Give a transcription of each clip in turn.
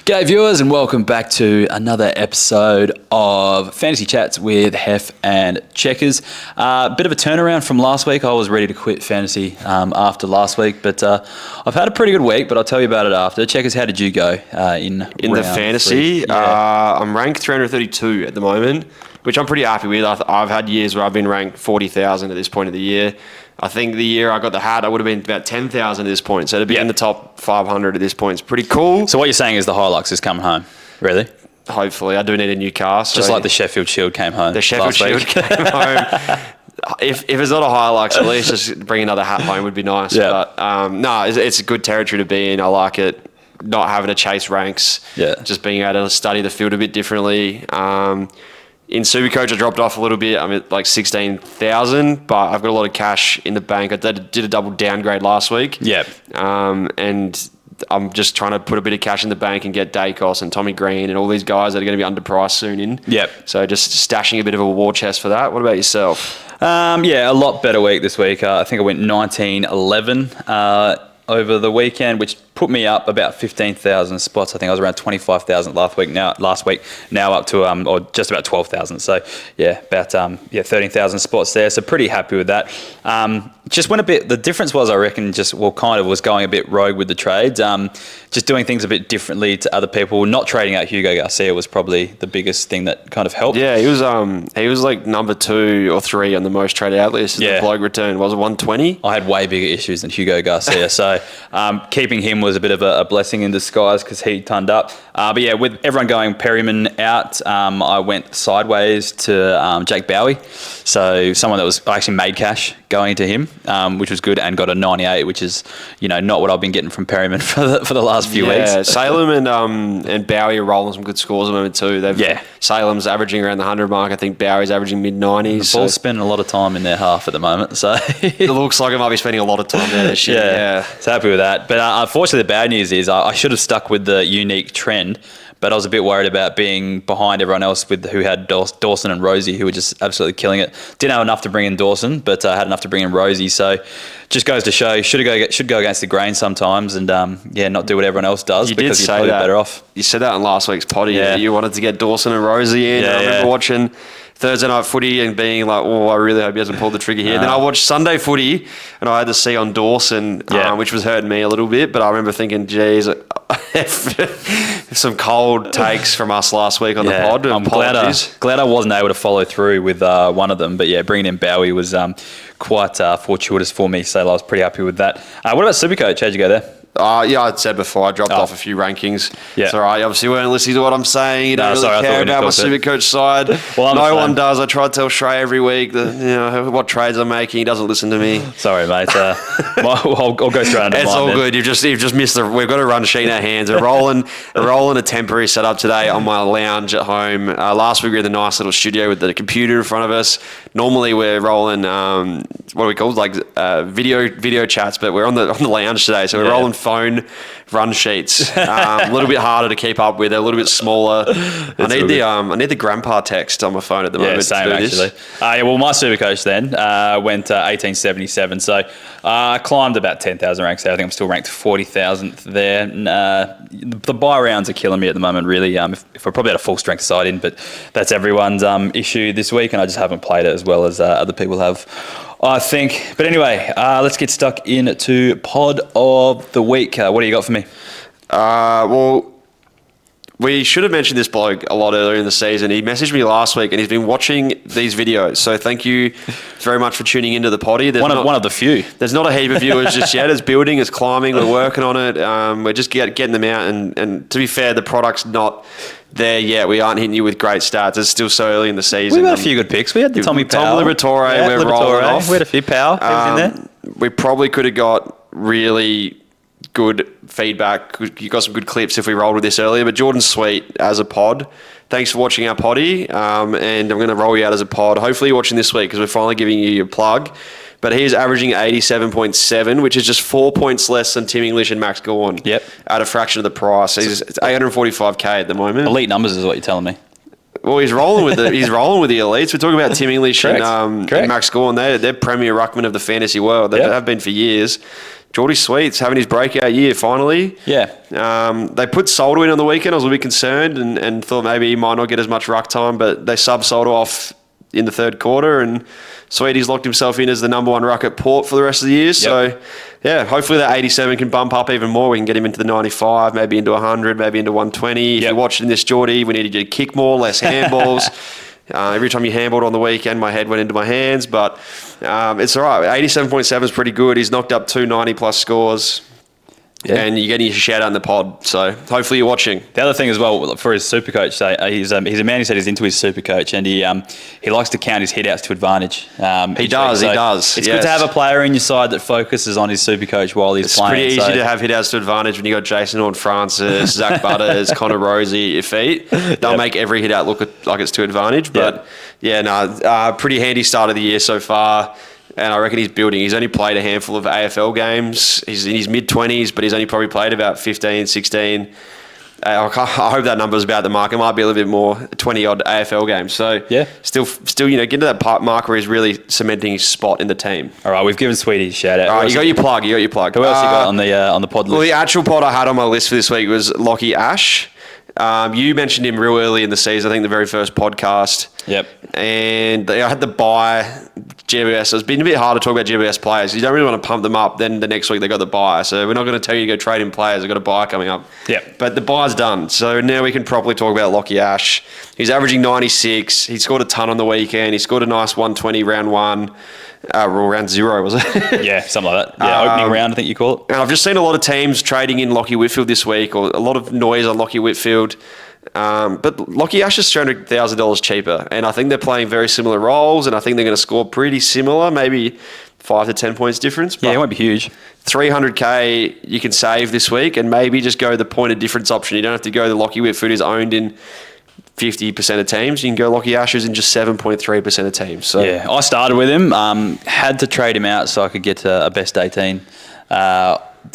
G'day viewers and welcome back to another episode of Fantasy Chats with Heff and Checkers. Bit of a turnaround from last week. I was ready to quit fantasy after last week, but I've had a pretty good week, but I'll tell you about it after. Checkers, how did you go in the fantasy? Yeah. I'm ranked 332 at the moment, which I'm pretty happy with. I've had years where I've been ranked 40,000 at this point of the year. I think the year I got the hat, I would have been about 10,000 at this point. So to be in the top 500 at this point is pretty cool. So what you're saying is the Hilux is coming home, really? Hopefully. I do need a new car. So just like the Sheffield Shield came home. The Sheffield Shield came home. If it's not a Hilux, at least just bring another hat home would be nice. Yeah. But it's a good territory to be in. I like it. Not having to chase ranks. Yeah. Just being able to study the field a bit differently. In Supercoach, I dropped off a little bit. I'm at like 16,000, but I've got a lot of cash in the bank. I did a double downgrade last week. Yeah. And I'm just trying to put a bit of cash in the bank and get Dayne and Tommy Green and all these guys that are going to be underpriced soon in. Yep. So just stashing a bit of a war chest for that. What about yourself? A lot better week this week. I think I went 19-11 over the weekend, which put me up about 15,000 spots. I think I was around 25,000 last week. Now up to or just about 12,000. So about 13,000 spots there. So pretty happy with that. Just went a bit. The difference was, I reckon, was going a bit rogue with the trades. Just doing things a bit differently to other people. Not trading out Hugo Garcia was probably the biggest thing that kind of helped. Yeah, he was like number 2 or 3 on the most traded out list. The bloke return was it 120. I had way bigger issues than Hugo Garcia, so keeping him was a bit of a blessing in disguise because he turned up. With everyone going Perryman out, I went sideways to Jake Bowie. So someone that I actually made cash going to him, which was good, and got a 98, which is not what I've been getting from Perryman for the last few weeks. Yeah, Salem and Bowie are rolling some good scores at the moment too. Salem's averaging around the 100 mark. I think Bowie's averaging mid-90s. The ball's spending a lot of time in their half at the moment, so it looks like I might be spending a lot of time there this year. Yeah, so happy with that. But unfortunately, the bad news is I should have stuck with the unique trend, but I was a bit worried about being behind everyone else who had Dawson and Rosie, who were just absolutely killing it. Didn't have enough to bring in Dawson, but had enough to bring in Rosie. So just goes to show, should go against the grain sometimes and not do what everyone else does because you're probably better off. You said that in last week's potty. Yeah. You wanted to get Dawson and Rosie in. I remember watching Thursday night footy and being like, I really hope he hasn't pulled the trigger here. Then I watched Sunday footy and I had to see on Dawson, which was hurting me a little bit. But I remember thinking, geez, some cold takes from us last week on the pod. I'm glad I wasn't able to follow through with one of them. But bringing in Bowie was quite fortuitous for me. So I was pretty happy with that. What about Supercoach? How'd you go there? I'd said before, I dropped off a few rankings. Yeah. It's all right. You obviously weren't listening to what I'm saying. You don't really care about my Supercoach side. Well, no one does. I try to tell Shrey every week that, what trades I'm making. He doesn't listen to me. Sorry, mate. I'll go through under It's all good. You've just missed we've got a run sheet in our hands. We're rolling a temporary setup today on my lounge at home. Last week we had a nice little studio with the computer in front of us. Normally we're rolling, what are we called? Like video chats, but we're on the lounge today. So we're rolling phone run sheets. A little bit harder to keep up with. They're a little bit smaller. I need the grandpa text on my phone at the moment. Same actually. My Supercoach then went 1877. So I climbed about 10,000 ranks there. I think I'm still ranked 40,000th there. The buy rounds are killing me at the moment, really. If I probably had a full strength side in, but that's everyone's issue this week, and I just haven't played it as well as other people have, I think. But anyway, let's get stuck into pod of the week. What do you got for me? We should have mentioned this bloke a lot earlier in the season. He messaged me last week and he's been watching these videos. So thank you very much for tuning into the potty. One of the few. There's not a heap of viewers just yet. It's building, it's climbing. We're working on it. We're just getting them out. And to be fair, the product's not there yet. We aren't hitting you with great stats. It's still so early in the season. We've had a few good picks. We had the Tommy Powell. Tom Liberatore, we're rolling off. We had a few Powell in there. We probably could have got really good feedback. You got some good clips if we rolled with this earlier. But Jordon's sweet as a pod. Thanks for watching our potty. And I'm going to roll you out as a pod. Hopefully you're watching this week because we're finally giving you your plug. But he's averaging 87.7, which is just 4 points less than Tim English and Max Gorn. Yep. At a fraction of the price. It's 845k at the moment. Elite numbers is what you're telling me. Well, he's rolling with the elites. We're talking about Tim English and Correct. Max Gorn. They're premier ruckman of the fantasy world. They have been for years. Geordie Sweet's having his breakout year finally. Yeah. They put Soldo in on the weekend. I was a little bit concerned and thought maybe he might not get as much ruck time, but they sub Soldo off in the third quarter, and Sweety's locked himself in as the number one ruck at Port for the rest of the year. Yep. So, yeah, hopefully that 87 can bump up even more. We can get him into the 95, maybe into 100, maybe into 120. If you're watching this, Geordie, we need to get kick more, less handballs. Every time you handballed on the weekend, my head went into my hands, but it's all right. 87.7 is pretty good. He's knocked up 2 90-plus scores. Yeah. And you're getting your shout out in the pod. So hopefully you're watching. The other thing as well for his Supercoach, he's a man who said he's into his Supercoach, and he likes to count his hit-outs to advantage. He does. It's good to have a player in your side that focuses on his Supercoach while he's playing. It's pretty easy to have hit-outs to advantage when you got Jason Horne-Francis, Zach Butters, Connor Rosie at your feet. They'll make every hit-out look like it's to advantage. But pretty handy start of the year so far. And I reckon he's building. He's only played a handful of AFL games. He's in his mid-20s, but he's only probably played about 15, 16. I hope that number's about the mark. It might be a little bit more, 20-odd AFL games. So, still, getting to that mark where he's really cementing his spot in the team. All right, we've given Sweetie a shout-out. All right, you got your plug. Who else you got on the pod list? Well, the actual pod I had on my list for this week was Lockie Ash. You mentioned him real early in the season, I think the very first podcast. Yep. And I had to buy GWS. So it's been a bit hard to talk about GWS players. You don't really want to pump them up. Then the next week they got the buy. So we're not going to tell you to go trade in players. They've got a buy coming up. Yep. But the buy's done. So now we can properly talk about Lockie Ash. He's averaging 96. He scored a ton on the weekend. He scored a nice 120 round one. Round 0, was it? Yeah, something like that. Yeah, opening round, I think you call it. And I've just seen a lot of teams trading in Lockie Whitfield this week, or a lot of noise on Lockie Whitfield. But Lockie Ash is $300,000 cheaper, and I think they're playing very similar roles, and I think they're going to score pretty similar, maybe 5 to 10 points difference. But it won't be huge. 300K you can save this week, and maybe just go the point of difference option. You don't have to go the Lockie Whitfield who's owned in 50% of teams. You can go Lockie Ashers in just 7.3% of teams. So yeah, I started with him. Had to trade him out so I could get to a best 18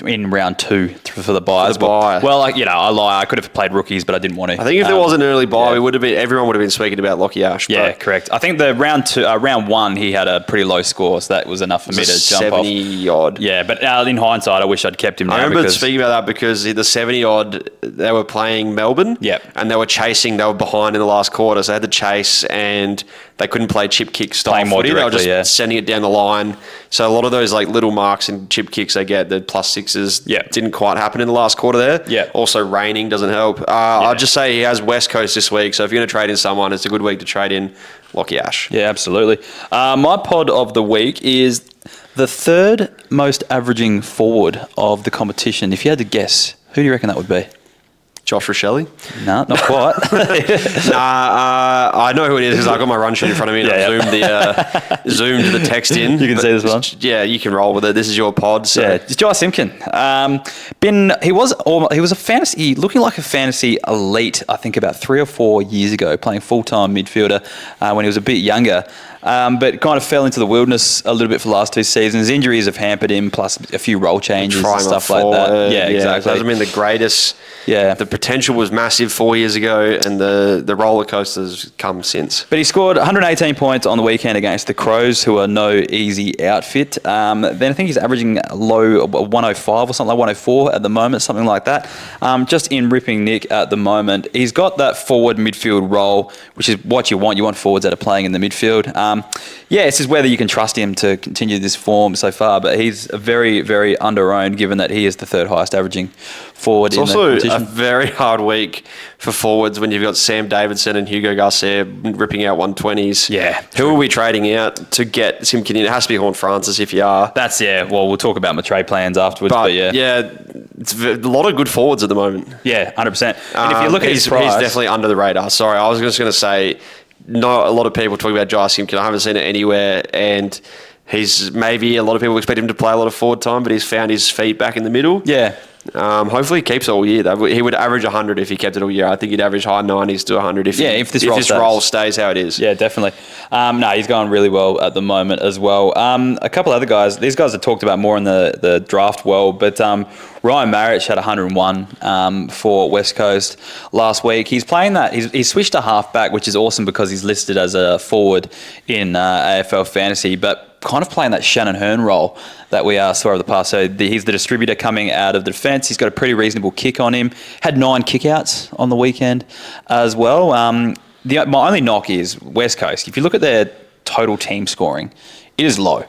in round 2 for the buys. I lie. I could have played rookies, but I didn't want to. I think if there was an early buy, everyone would have been speaking about Lockie Ash. Yeah, correct. I think the round 1 he had a pretty low score, so that was enough for me to jump off. 70 odd. Yeah, but in hindsight, I wish I'd kept him. I remember speaking about that because the 70 odd they were playing Melbourne. Yep. And they were chasing. They were behind in the last quarter, so they had to chase, and they couldn't play chip kick style footy. They were just sending it down the line. So a lot of those like little marks and chip kicks they get, the +6s, didn't quite happen in the last quarter there. Yeah. Also raining doesn't help. I'd just say he has West Coast this week, so if you're going to trade in someone, it's a good week to trade in Lockie Ash. Yeah, absolutely. My pod of the week is the third most averaging forward of the competition. If you had to guess, who do you reckon that would be? Josh Rochelle? No, not quite. I know who it is because I got my run sheet in front of me and I zoomed the text in. You can see this one. Yeah, you can roll with it. This is your pod. So. Yeah, it's Jai Simpkin. He was a fantasy, looking like a fantasy elite, I think about 3 or 4 years ago, playing full-time midfielder when he was a bit younger. But kind of fell into the wilderness a little bit for the last 2 seasons. Injuries have hampered him, plus a few role changes and stuff like that. Yeah, exactly. It hasn't been the greatest. Yeah. The potential was massive 4 years ago, and the roller coasters come since. But he scored 118 points on the weekend against the Crows, who are no easy outfit. Then I think he's averaging low 105 or something like 104 at the moment, something like that. Just in ripping nick at the moment. He's got that forward midfield role, which is what you want. You want forwards that are playing in the midfield. It's just whether you can trust him to continue this form so far, but he's very, very under-owned given that he is the third highest averaging forward in the competition. It's also a very hard week for forwards when you've got Sam Davidson and Hugo Garcia ripping out 120s. Yeah. Who are we trading out to get Simpkin in? It has to be Horne-Francis if you are. Well, we'll talk about my trade plans afterwards, but it's a lot of good forwards at the moment. Yeah, 100%. And if you look at his price... He's definitely under the radar. Sorry, I was just going to say... Not a lot of people talking about Jai Simpkin. I haven't seen it anywhere, and He's maybe a lot of people expect him to play a lot of forward time, but he's found his feet back in the middle. Yeah. Hopefully he keeps it all year. He would average 100 if he kept it all year. I think he'd average high 90s to 100 if this role stays how it is. Yeah, definitely. No, he's going really well at the moment as well. A couple other guys. These guys are talked about more in the draft world, but Ryan Maric had 101 for West Coast last week. He's playing that. He's switched to halfback, which is awesome because he's listed as a forward in AFL Fantasy, but kind of playing that Shannon Hurn role that we saw over the past. So he's the distributor coming out of the defence. He's got a pretty reasonable kick on him. Had 9 kickouts on the weekend as well. My only knock is West Coast. If you look at their total team scoring, it is low.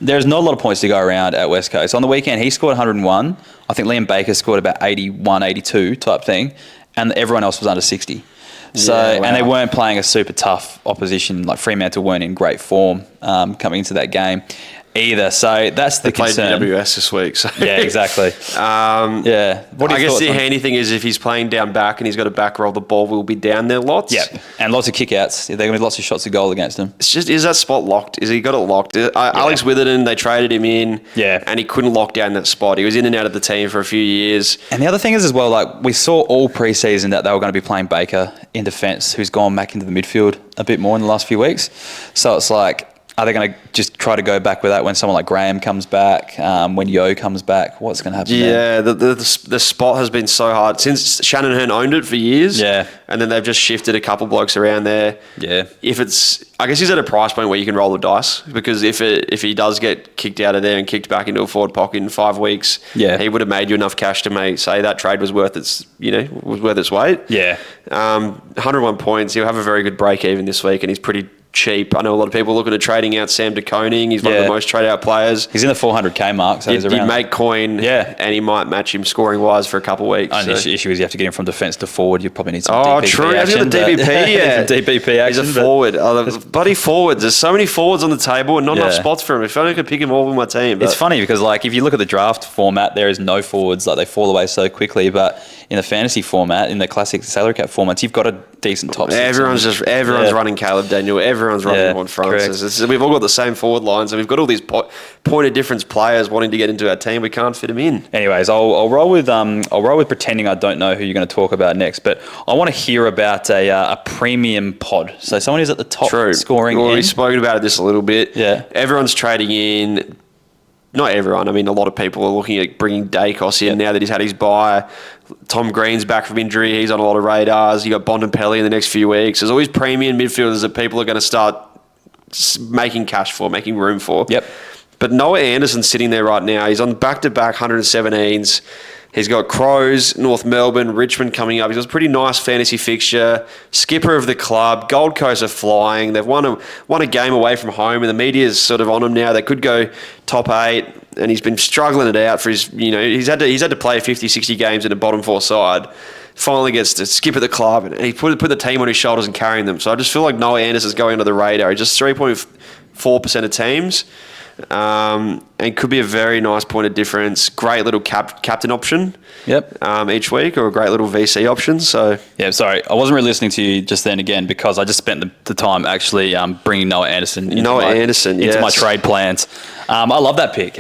There's not a lot of points to go around at West Coast. On the weekend, he scored 101. I think Liam Baker scored about 81, 82 type thing, and everyone else was under 60. So, yeah, wow. And they weren't playing a super tough opposition. Like Fremantle weren't in great form coming into that game either. So that's the concern. They played GWS this week. So. Yeah, exactly. Yeah. I guess the handy thing is if he's playing down back and he's got a back roll, the ball will be down there lots. Yeah, and lots of kickouts. They're going to be lots of shots of goal against him. It's just, is that spot locked? Is he got it locked? Alex Witherden, they traded him in. Yeah. And he couldn't lock down that spot. He was in and out of the team for a few years. And the other thing is as well, like we saw all pre-season that they were going to be playing Baker in defence, who's gone back into the midfield a bit more in the last few weeks. So it's like, are they going to just try to go back with that when someone like Graham comes back, when Yo comes back? What's going to happen there? The spot has been so hard. Since Shannon Hurn owned it for years, and then they've just shifted a couple blokes around there. Yeah. I guess he's at a price point where you can roll the dice, because if he does get kicked out of there and kicked back into a forward pocket in 5 weeks, he would have made you enough cash to say that trade was worth its weight. Yeah. 101 points. He'll have a very good break even this week, and he's pretty cheap. I know a lot of people looking at trading out Sam de Koning. He's one of the most traded out players. He's in the 400k mark, so he's around. He'd make coin, and he might match him scoring wise for a couple of weeks. Only issue is you have to get him from defence to forward. You probably need some DPP action. True. Have you got the DPP? Yeah, DPP action. He's a forward. Bloody forwards. There's so many forwards on the table and not enough spots for him. If only I could pick him all in my team. It's funny because like if you look at the draft format, there is no forwards. Like they fall away so quickly, but in the fantasy format, in the classic salary cap formats, you've got a decent top six. Everyone's running Caleb Daniel. Everyone's running Horne Francis. We've all got the same forward lines, and we've got all these point of difference players wanting to get into our team. We can't fit them in. Anyways, I'll roll with pretending I don't know who you're going to talk about next, but I want to hear about a premium pod. So someone who's at the top scoring. We've already spoken about this a little bit. Yeah, everyone's trading in. Not everyone. I mean, a lot of people are looking at bringing Dacos in now that he's had his bye. Tom Green's back from injury. He's on a lot of radars. You got Bontempelli in the next few weeks. There's always premium midfielders that people are going to start making cash for, making room for. Yep. But Noah Anderson's sitting there right now. He's on back-to-back 117s. He's got Crows, North Melbourne, Richmond coming up. He's got a pretty nice fantasy fixture. Skipper of the club. Gold Coast are flying. They've won a game away from home, and the media's sort of on him now. They could go top 8, and he's been struggling it out for his. He's had to play 50, 60 games in a bottom 4 side. Finally gets to skip at the club, and he put the team on his shoulders and carrying them. So I just feel like Noah Anderson's going under the radar. He's just 3.4% of teams. And could be a very nice point of difference. Great little captain option. Yep. Each week, or a great little VC option. So yeah, sorry, I wasn't really listening to you just then again because I just spent the time actually bringing Noah Anderson into my trade plans. I love that pick.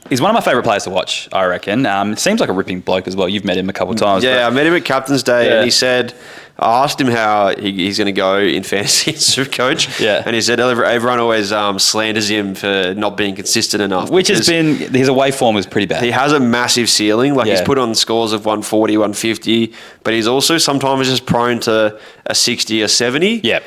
He's one of my favourite players to watch, I reckon. It seems like a ripping bloke as well. You've met him a couple of times. Yeah, I met him at Captain's Day, and he said, I asked him how he's going to go in fantasy and Supercoach, and he said everyone always slanders him for not being consistent enough. Which his away form was pretty bad. He has a massive ceiling. He's put on scores of 140, 150, but he's also sometimes just prone to a 60 or 70. Yep.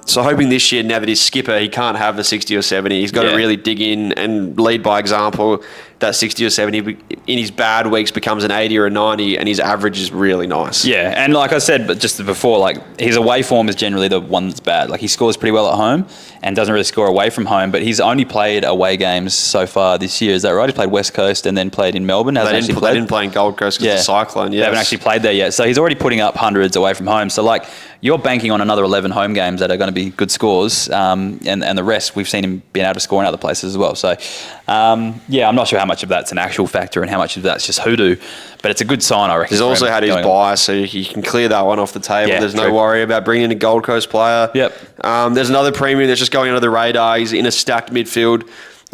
So hoping this year, now that he's skipper, he can't have the 60 or 70. He's got to really dig in and lead by example. That 60 or 70 in his bad weeks becomes an 80 or a 90, and his average is really nice. Yeah, and like I said but just before, like his away form is generally the one that's bad. Like he scores pretty well at home and doesn't really score away from home, but he's only played away games so far this year. Is that right? He played West Coast and then played in Melbourne. They didn't play in Gold Coast because of the cyclone. They haven't actually played there yet. So he's already putting up hundreds away from home. So like you're banking on another 11 home games that are going to be good scores, and the rest we've seen him being able to score in other places as well. So I'm not sure how much of that's an actual factor and how much of that's just hoodoo. But it's a good sign, I reckon. He's also had his bye, so he can clear that one off the table. Yeah, There's true. no worry about bringing in a Gold Coast player. Yep. There's another premium that's just going under the radar. He's in a stacked midfield.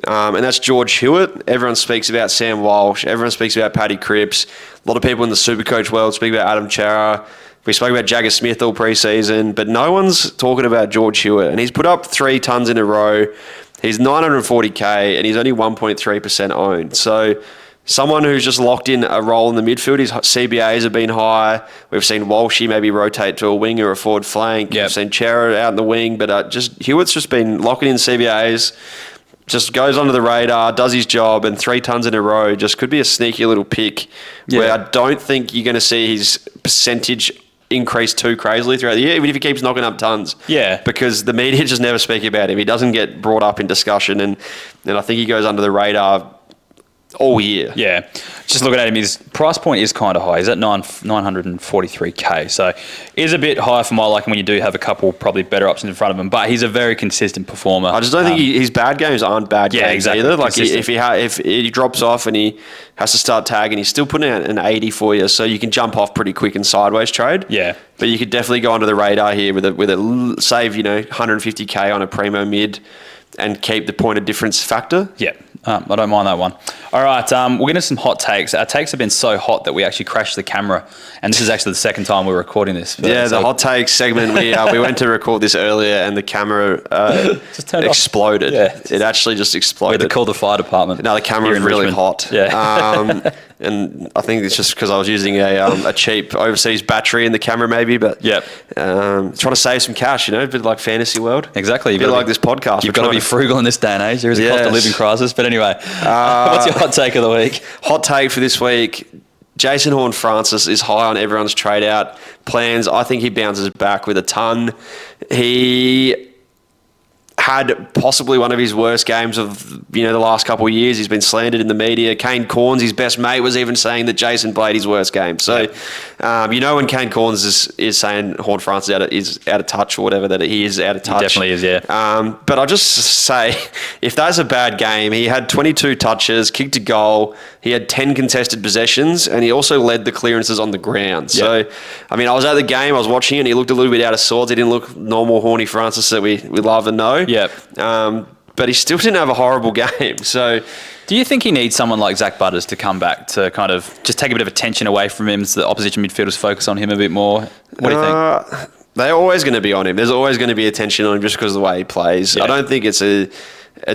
And that's George Hewitt. Everyone speaks about Sam Walsh. Everyone speaks about Paddy Cripps. A lot of people in the Supercoach world speak about Adam Chara. We spoke about Jagger Smith all pre-season, but no one's talking about George Hewitt. And he's put up 3 tons in a row. He's 940K, and he's only 1.3% owned. So someone who's just locked in a role in the midfield. His CBAs have been high. We've seen Walshy maybe rotate to a wing or a forward flank. Yep. We've seen Chera out in the wing, but just Hewitt's just been locking in CBAs. Just goes under the radar, does his job, and 3 tons in a row just could be a sneaky little pick where I don't think you're going to see his percentage increase too crazily throughout the year, even if he keeps knocking up tons. Yeah. Because the media just never speak about him. He doesn't get brought up in discussion, and I think he goes under the radar all year. Yeah. Just looking at him, his price point is kind of high. He's at 943K. So is a bit high for my liking when you do have a couple probably better options in front of him. But he's a very consistent performer. I just don't think his bad games aren't bad games exactly. either. Like if he drops off and he has to start tagging, he's still putting out an 80 for you, so you can jump off pretty quick in sideways trade. Yeah. But you could definitely go under the radar here with a save 150K on a primo mid and keep the point of difference factor. Yeah. I don't mind that one. All right, we're getting some hot takes. Our takes have been so hot that we actually crashed the camera, and this is actually the second time we're recording this. Yeah, the hot takes segment. We went to record this earlier, and the camera just turned exploded. Yeah. It actually just exploded. We had to call the fire department. No, the camera was really hot. Yeah. And I think it's just because I was using a cheap overseas battery in the camera, maybe. But trying to save some cash, a bit like fantasy world. Exactly. A bit like this podcast. You've got to be frugal in this day and age. There is a cost of living crisis. But anyway, what's your hot take of the week? Hot take for this week. Jason Horne-Francis is high on everyone's trade out plans. I think he bounces back with a ton. He had possibly one of his worst games of the last couple of years. He's been slandered in the media. Kane Corns, his best mate, was even saying that Jason played his worst game. So, when Kane Corns is saying Horne-Francis is out of touch or whatever, that he is out of touch. He definitely is, yeah. But I'll just say, if that's a bad game, he had 22 touches, kicked a goal, he had 10 contested possessions, and he also led the clearances on the ground. So, I was at the game, I was watching it, and he looked a little bit out of sorts. He didn't look normal Horny Francis that we love and know. Yep. But he still didn't have a horrible game. So, do you think he needs someone like Zach Butters to come back to kind of just take a bit of attention away from him so the opposition midfielders focus on him a bit more? What do you think? They're always going to be on him. There's always going to be attention on him just because of the way he plays. Yeah. I don't think it's a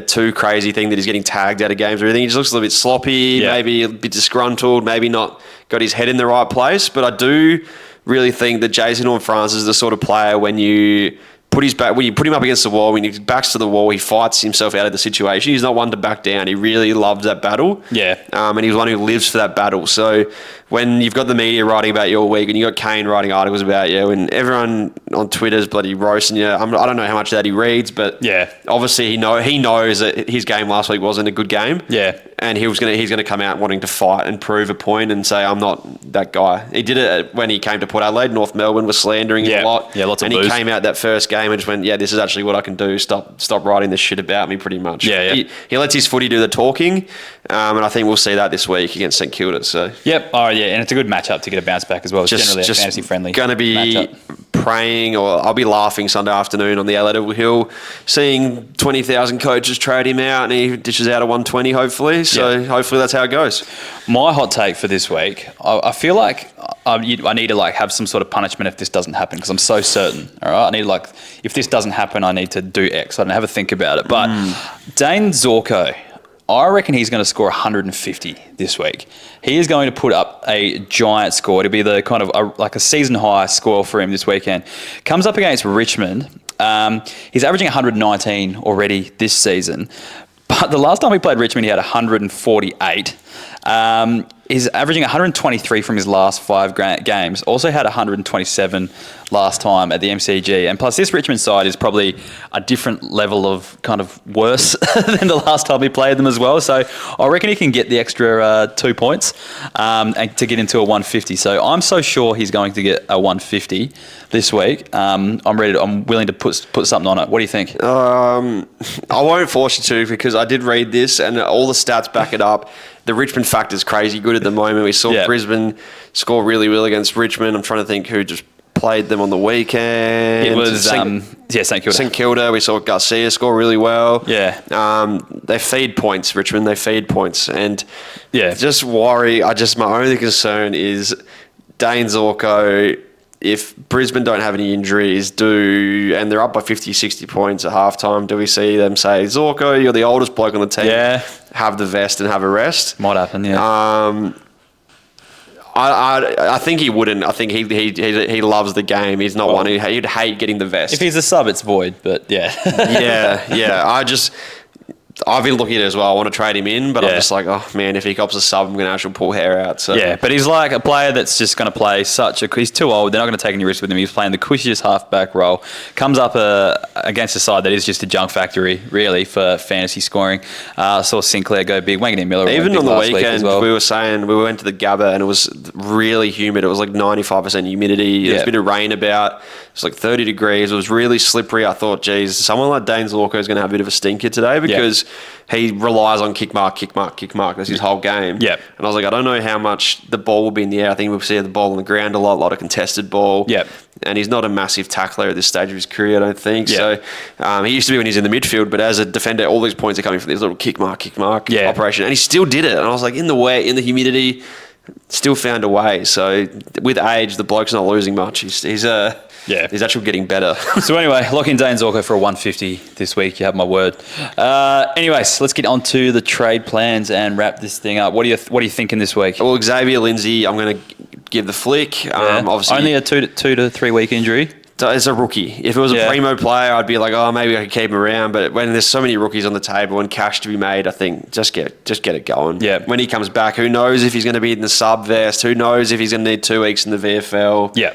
too crazy thing that he's getting tagged out of games or anything. He just looks a little bit sloppy, maybe a bit disgruntled, maybe not got his head in the right place. But I do really think that Jason Horne-Francis is the sort of player when you put him up against the wall, when he backs to the wall, he fights himself out of the situation. He's not one to back down. He really loves that battle. Yeah. And he's one who lives for that battle. So when you've got the media writing about you all week and you got Kane writing articles about you and everyone on Twitter's bloody roasting you, I don't know how much of that he reads, but obviously he knows that his game last week wasn't a good game. Yeah. And he's going to come out wanting to fight and prove a point and say, I'm not that guy. He did it when he came to Port Adelaide. North Melbourne was slandering him a lot. Yeah, lots of booze. And he came out that first game and just went, this is actually what I can do. Stop writing this shit about me, pretty much. Yeah. He lets his footy do the talking, and I think we'll see that this week against St Kilda. So. Yep. Oh, yeah, and it's a good matchup to get a bounce back as well. It's generally a fantasy-friendly going to be matchup. Praying, or I'll be laughing Sunday afternoon on the Adelaide Hill, seeing 20,000 coaches trade him out and he dishes out a 120 hopefully. So hopefully that's how it goes. My hot take for this week, I feel like I need to have some sort of punishment if this doesn't happen because I'm so certain. All right, I need if this doesn't happen, I need to do X. I don't have a think about it. But Dayne Zorko, I reckon he's going to score 150 this week. He is going to put up a giant score. It'll be the kind of a season high score for him this weekend. Comes up against Richmond. He's averaging 119 already this season. But the last time we played Richmond, he had 148. He's averaging 123 from his last 5 games. Also had 127 last time at the MCG. And plus, this Richmond side is probably a different level of kind of worse than the last time he played them as well. So I reckon he can get the extra 2 points and to get into a 150. So I'm so sure he's going to get a 150 this week. I'm willing to put something on it. What do you think? I won't force you to, because I did read this and all the stats back it up. The Richmond factor is crazy good at the moment. We saw Brisbane score really well against Richmond. I'm trying to think who just played them on the weekend. It was St Kilda. St Kilda. We saw Garcia score really well. Yeah. They feed points, Richmond. They feed points. And just worry. My only concern is Dayne, Zorko. If Brisbane don't have any injuries, and they're up by 50, 60 points at halftime, do we see them say, Zorko, you're the oldest bloke on the team, have the vest and have a rest? Might happen, yeah. I think he wouldn't. I think he loves the game. He's not one who'd hate getting the vest. If he's a sub, it's void, but yeah. yeah. I've been looking at it as well. I want to trade him in, but I'm just like, oh man, if he cops a sub, I'm going to actually pull hair out. So yeah, but he's like a player that's just going to play he's too old. They're not going to take any risks with him. He's playing the cushiest halfback role. Comes up against a side that is just a junk factory, really, for fantasy scoring. Saw Sinclair go big. Wangani Miller even on the weekend, we were saying we went to the Gabba and it was really humid. It was like 95% humidity. There was a bit of rain about. It was like 30 degrees. It was really slippery. I thought, geez, someone like Dayne Zorko is going to have a bit of a stinker today because he relies on kick mark. That's his whole game. Yep. And I was like, I don't know how much the ball will be in the air. I think we'll see the ball on the ground a lot of contested ball. Yep. And he's not a massive tackler at this stage of his career, I don't think. Yep. So he used to be when he's in the midfield, but as a defender, all these points are coming from this little kick mark operation. And he still did it. And I was like, in the humidity, still found a way. So with age, the bloke's not losing much. He's actually getting better. So anyway, lock in Dayne Zorko for a 150 this week. You have my word. Anyways, let's get on to the trade plans and wrap this thing up. What are you thinking this week? Well, Xavier Lindsay, I'm going to give the flick. Obviously, only a 2 to 3 week injury. It's a rookie. If it was a primo player, I'd be like, oh, maybe I could keep him around. But when there's so many rookies on the table and cash to be made, I think just get it going. Yeah. When he comes back, who knows if he's going to be in the sub vest? Who knows if he's going to need 2 weeks in the VFL? Yeah.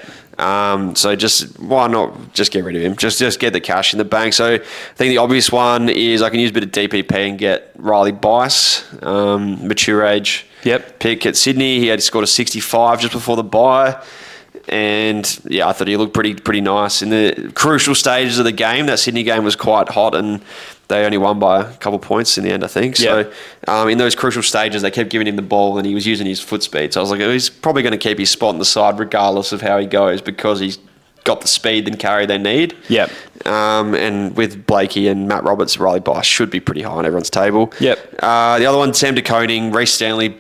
So why not just get rid of him? Just get the cash in the bank. So I think the obvious one is I can use a bit of DPP and get Riley Bice, mature age pick at Sydney. He had scored a 65 just before the bye. And I thought he looked pretty nice in the crucial stages of the game. That Sydney game was quite hot, and they only won by a couple of points in the end, I think. So in those crucial stages, they kept giving him the ball, and he was using his foot speed. So I was like, oh, he's probably going to keep his spot on the side regardless of how he goes, because he's got the speed and carry they need. Yep. And with Blakey and Matt Roberts, Riley Bice should be pretty high on everyone's table. Yep. The other one, Sam DeConing, Reece Stanley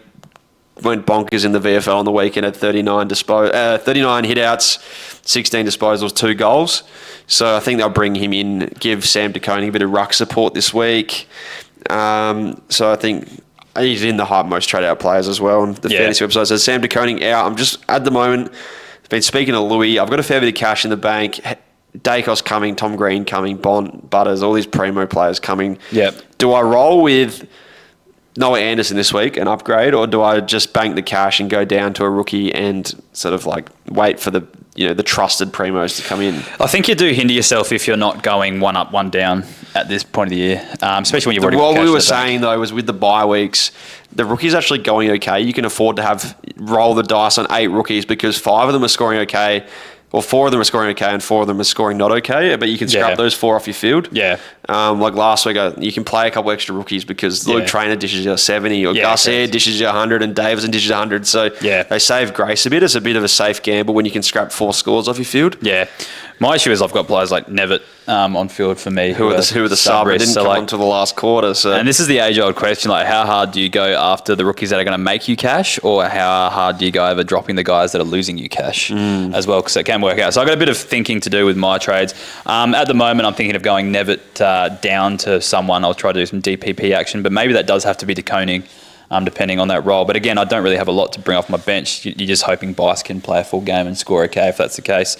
went bonkers in the VFL on the weekend at 39 hitouts, 16 disposals, 2 goals. So I think they'll bring him in, give Sam DeConing a bit of ruck support this week. So I think he's in the hype most trade out players as well on the fantasy website. So Sam DeConing out. I'm just, at the moment, been speaking to Louis. I've got a fair bit of cash in the bank. Dacos coming, Tom Green coming, Bond, Butters, all these primo players coming. Yep. Do I roll with Noah Anderson this week, an upgrade, or do I just bank the cash and go down to a rookie and sort of like wait for the trusted primos to come in? I think you do hinder yourself if you're not going one up, one down at this point of the year, especially when you've already got cash. What we were saying though was with the bye weeks, the rookies actually going okay. You can afford to roll the dice on 8 rookies because 5 of them are scoring okay. Or 4 of them are scoring okay and 4 of them are scoring not okay, but you can scrap those 4 off your field. Yeah. Like last week, you can play a couple extra rookies because Luke Trainer dishes you 70 or Garcia dishes you 100 and Davison dishes 100. So they save grace a bit. It's a bit of a safe gamble when you can scrap 4 scores off your field. Yeah. My issue is I've got players like Nevitt on field for me. Who are the sub? It didn't come onto the last quarter. So. And this is the age-old question, like how hard do you go after the rookies that are going to make you cash, or how hard do you go over dropping the guys that are losing you cash as well, because it can work out. So I've got a bit of thinking to do with my trades. At the moment, I'm thinking of going Nevitt down to someone. I'll try to do some DPP action, but maybe that does have to be DeConing, depending on that role. But again, I don't really have a lot to bring off my bench. You're just hoping Bice can play a full game and score okay if that's the case.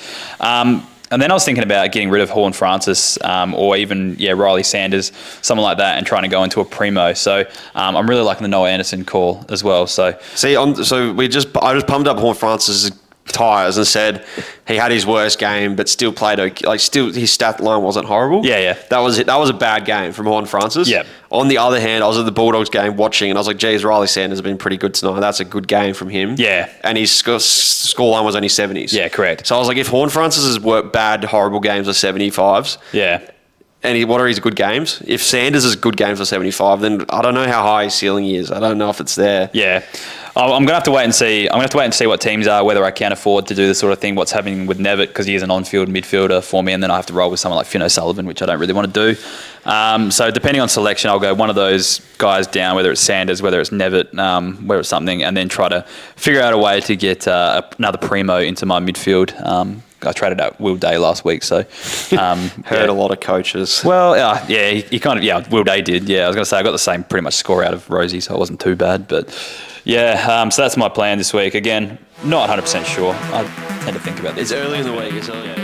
And then I was thinking about getting rid of Horne Francis or even Riley Sanders, someone like that, and trying to go into a primo. So I'm really liking the Noah Anderson call as well. So I just pumped up Horne Francis' tyres and said he had his worst game, but still played okay. Like, still his stat line wasn't horrible. Yeah. That was it. That was a bad game from Horne Francis. Yeah. On the other hand, I was at the Bulldogs game watching, and I was like, geez, Riley Sanders has been pretty good tonight. That's a good game from him. Yeah. And his scoreline was only 70s. Yeah, correct. So I was like, if Horne Francis's bad, horrible games are 75s, yeah. and what are his good games? If Sanders' good games are 75, then I don't know how high his ceiling is. I don't know if it's there. Yeah. I'm going to have to wait and see. I'm going to have to wait and see what teams are, whether I can afford to do this sort of thing, what's happening with Nevitt, because he is an on-field midfielder for me, and then I have to roll with someone like Finn O'Sullivan, which I don't really want to do. So depending on selection, I'll go one of those guys down, whether it's Sanders, whether it's Nevitt, whether it's something, and then try to figure out a way to get another primo into my midfield. I traded out Will Day last week, so Heard a lot of coaches. Well, he kind of Will Day did. Yeah, I was going to say I got the same pretty much score out of Rosie, so it wasn't too bad. But so that's my plan this week. Again, not 100% sure. I tend to think about this. It's early in the week.